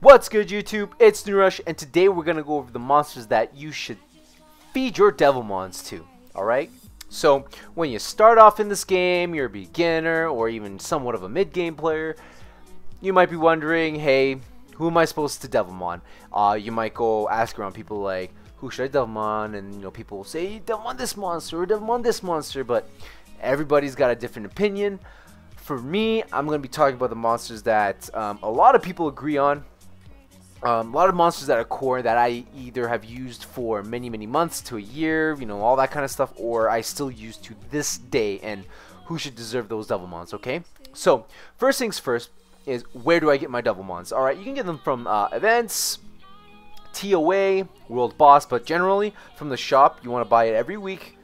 What's good, YouTube? It's NewRush, and today we're gonna go over the monsters that you should feed your Devilmons to. Alright? So, when you start off in this game, you're a beginner or even somewhat of a mid-game player, you might be wondering, hey, who am I supposed to Devilmon? You might go ask around people like, who should I Devilmon? And you know, people will say, Devilmon this monster or Devilmon this monster, but everybody's got a different opinion. For me, I'm going to be talking about the monsters that a lot of people agree on. A lot of monsters that are core that I either have used for many months to a year, you know, all that kind of stuff, or I still use to this day, and who should deserve those Devilmons, okay? So, first things first is, where do I get my Devilmons? Alright, you can get them from events, TOA, World Boss, but generally, from the shop, you want to buy it every week.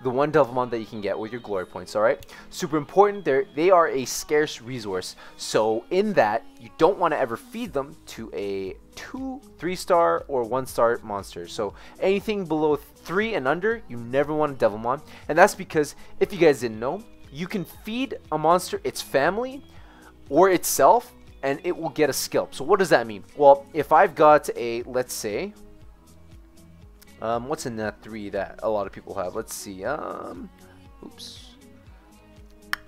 The one Devilmon that you can get with your glory points, alright? Super important, they are a scarce resource, so in that, you don't want to ever feed them to a 2, 3-star, or 1-star monster. So anything below 3 and under, you never want a Devilmon, and that's because, if you guys didn't know, you can feed a monster its family, or itself, and it will get a skill. So what does that mean? Well, if I've got a, let's say, what's in that 3 that a lot of people have? Let's see. Oops.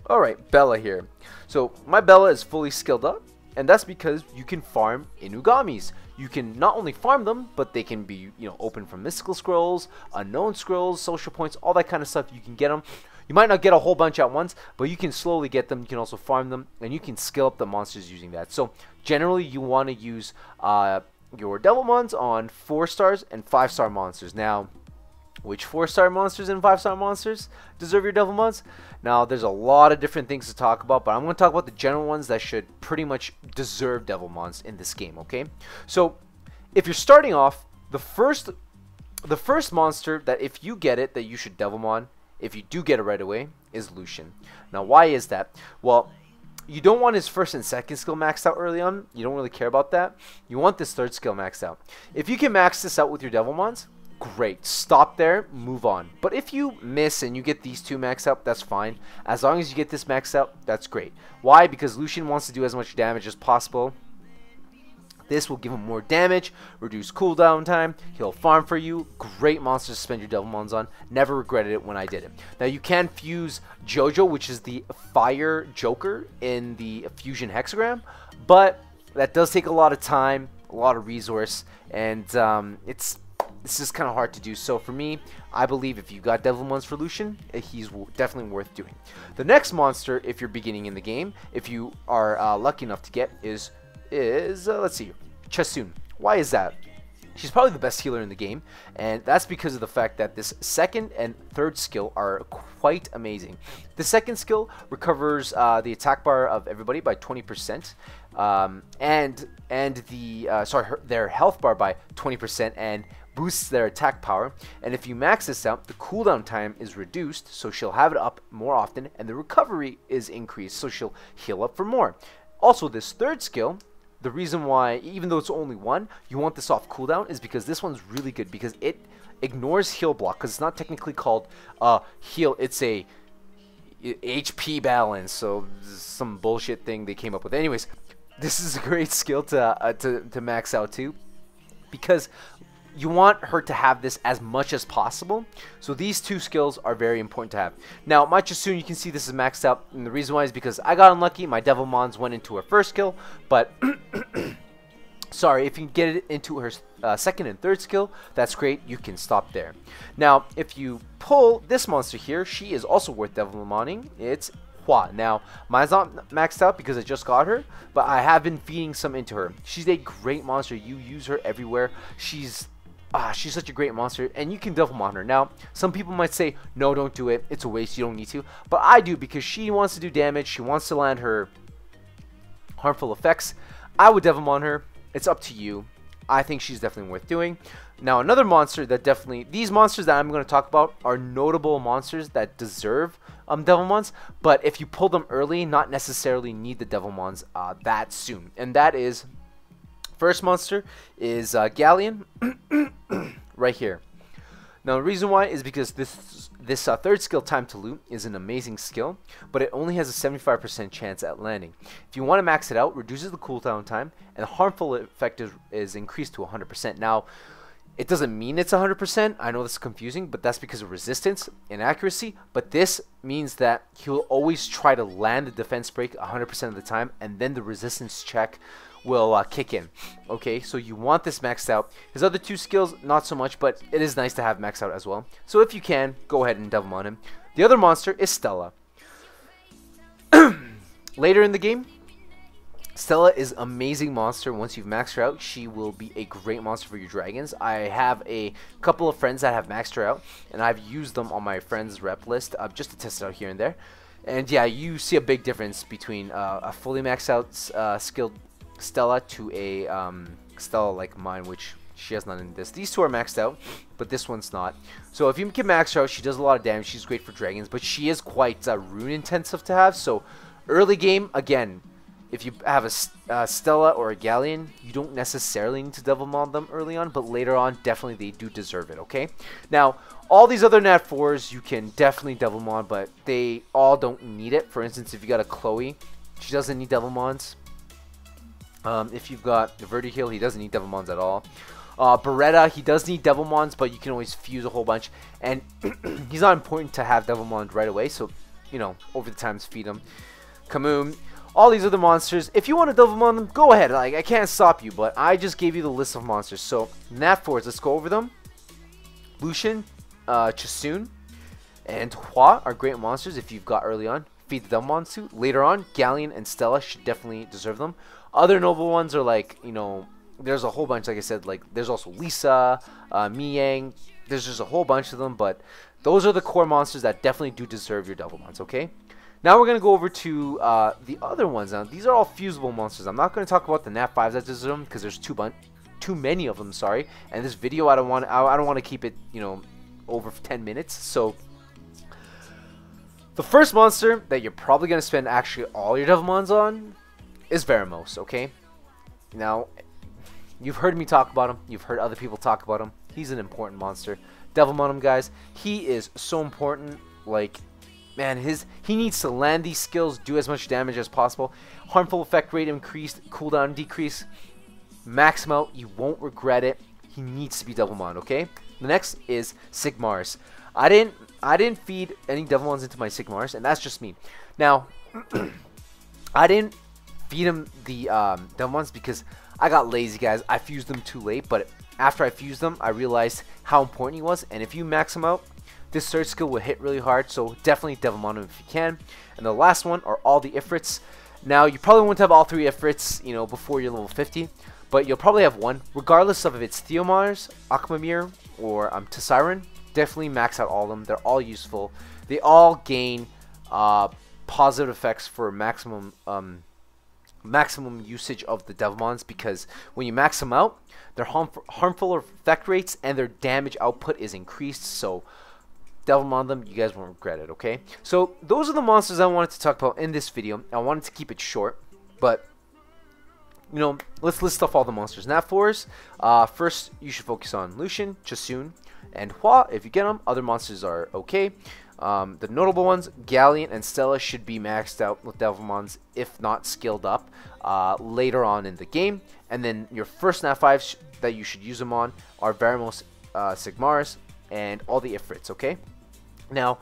Alright, Bella here. So my Bella is fully skilled up, and that's because you can farm Inugamis. You can not only farm them, but they can be, you know, open from mystical scrolls, unknown scrolls, social points, all that kind of stuff. You can get them. You might not get a whole bunch at once, but you can slowly get them. You can also farm them, and you can skill up the monsters using that. So generally, you want to use your Devilmons on 4-stars and 5-star monsters. Now, which 4-star monsters and 5-star monsters deserve your Devilmons? Now, there's a lot of different things to talk about, but I'm going to talk about the general ones that should pretty much deserve Devilmons in this game, okay? So, if you're starting off, the first monster that if you get it that you should Devilmon, if you do get it right away, is Ellucian. Now, why is that? Well, you don't want his first and second skill maxed out early on. You don't really care about that. You want this third skill maxed out. If you can max this out with your Devilmons, great. Stop there, move on. But if you miss and you get these 2 maxed out, that's fine. As long as you get this maxed out, that's great. Why? Because Ellucian wants to do as much damage as possible. This will give him more damage, reduce cooldown time, he'll farm for you. Great monster to spend your Devilmons on. Never regretted it when I did it. Now you can fuse Jojo, which is the fire joker in the fusion hexagram, but that does take a lot of time, a lot of resource, and it's just kind of hard to do. So for me, I believe if you got Devilmons for Ellucian, he's definitely worth doing. The next monster, if you're beginning in the game, if you are lucky enough to get, is let's see, Chasun. Why is that? She's probably the best healer in the game, and that's because of the fact that this second and third skill are quite amazing. The second skill recovers the attack bar of everybody by 20%, and their health bar by 20%, and boosts their attack power. And if you max this out, the cooldown time is reduced, so she'll have it up more often, and the recovery is increased, so she'll heal up for more. Also, this third skill, the reason why, even though it's only 1, you want this off cooldown is because this one's really good because it ignores heal block, because it's not technically called heal, it's a HP balance, so some bullshit thing they came up with. Anyways, this is a great skill to max out too, because you want her to have this as much as possible. So these 2 skills are very important to have. Now, my Chasun, you can see this is maxed out, and the reason why is because I got unlucky. My Devilmons went into her first skill, but sorry, if you can get it into her second and third skill, that's great. You can stop there. Now, if you pull this monster here, she is also worth Devilmoning. It's Hua. Now, mine's not maxed out because I just got her, but I have been feeding some into her. She's a great monster. You use her everywhere. She's such a great monster, and you can Devilmon her. Now, some people might say, no, don't do it. It's a waste. You don't need to. But I do, because she wants to do damage. She wants to land her harmful effects. I would Devilmon her. It's up to you. I think she's definitely worth doing. Now, another monster that definitely... These monsters that I'm going to talk about are notable monsters that deserve Devilmons, but if you pull them early, not necessarily need the Devilmons that soon. And that is... First monster is Galleon, right here. Now, the reason why is because this third skill, Time to Loot, is an amazing skill, but it only has a 75% chance at landing. If you want to max it out, reduces the cooldown time, and the harmful effect is increased to 100%. Now, it doesn't mean it's 100%. I know this is confusing, but that's because of resistance and accuracy. But this means that he'll always try to land the defense break 100% of the time, and then the resistance check will kick in. Okay, so you want this maxed out. His other two skills, not so much, but it is nice to have maxed out as well. So if you can, go ahead and Devilmon him. The other monster is Stella. Later in the game, Stella is an amazing monster. Once you've maxed her out, she will be a great monster for your dragons. I have a couple of friends that have maxed her out, and I've used them on my friends rep list just to test it out here and there. And yeah, you see a big difference between a fully maxed out skilled Stella to a Stella like mine, which she has none in this. These two are maxed out, but this one's not. So if you can max her out, she does a lot of damage. She's great for dragons, but she is quite rune intensive to have. So early game, again, if you have a Stella or a Galleon, you don't necessarily need to Devilmon them early on, but later on, definitely they do deserve it, okay? Now, all these other Nat 4s, you can definitely Devilmon, but they all don't need it. For instance, if you got a Chloe, she doesn't need Devilmons. If you've got the Vertiheal, he doesn't need Devilmons at all. Beretta, he does need Devilmons, but you can always fuse a whole bunch. And he's not important to have Devilmon right away, so, you know, over the times feed him. Kamoom. All these other monsters, if you want to Devilmon them, go ahead. Like, I can't stop you, but I just gave you the list of monsters. So, Nat 4s, let's go over them. Ellucian, Chasun, and Hua are great monsters if you've got early on. Feed the Devilmons to. Later on, Galleon and Stella should definitely deserve them. Other noble ones are like, you know, there's a whole bunch, like I said, like, there's also Lisa, Miyang. There's just a whole bunch of them, but those are the core monsters that definitely do deserve your Devilmons, okay? Now we're going to go over to the other ones. Now, these are all fusible monsters. I'm not going to talk about the Nat 5s that deserve them because there's too many of them, sorry. And this video, I don't want to keep it, you know, over 10 minutes. So, the first monster that you're probably going to spend actually all your Devilmons on is Veremos, okay? Now, you've heard me talk about him. You've heard other people talk about him. He's an important monster. Devilmon him, guys. He is so important, like... Man, he needs to land these skills, do as much damage as possible. Harmful effect rate increased, cooldown decrease. Max him out, you won't regret it. He needs to be Devilmon, okay? The next is Sigmars. I didn't feed any Devilmons into my Sigmars, and that's just me. Now, I didn't feed him the Devilmons because I got lazy, guys. I fused them too late, but after I fused them, I realized how important he was. And if you max him out, this third skill will hit really hard, so definitely Devilmon him if you can. And the last one are all the Ifrits. Now, you probably won't have all 3 Ifrits, you know, before you're level 50, but you'll probably have one. Regardless of if it's Theomars, Akmamir, or Tesiren, definitely max out all of them. They're all useful. They all gain positive effects for maximum usage of the Devilmons, because when you max them out, their harmful effect rates and their damage output is increased, so... Devilmon them, you guys won't regret it, okay? So, those are the monsters I wanted to talk about in this video. I wanted to keep it short, but, you know, let's list off all the monsters. Nat 4s, first, you should focus on Ellucian, Chasun, and Hua, if you get them. Other monsters are okay. The notable ones, Galleon and Stella, should be maxed out with Devilmons, if not skilled up, later on in the game. And then your first Nat 5s that you should use them on are Veremos, Sigmars, and all the Ifrits, okay? Now,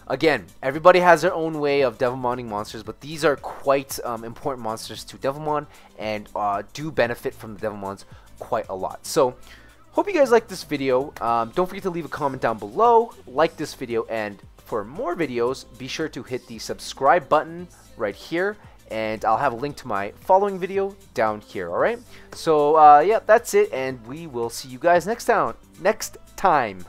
again, everybody has their own way of Devilmoning monsters, but these are quite important monsters to Devilmon and do benefit from the Devilmons quite a lot. So, hope you guys liked this video. Don't forget to leave a comment down below, like this video, and for more videos, be sure to hit the subscribe button right here, and I'll have a link to my following video down here, alright? So, yeah, that's it, and we will see you guys next time.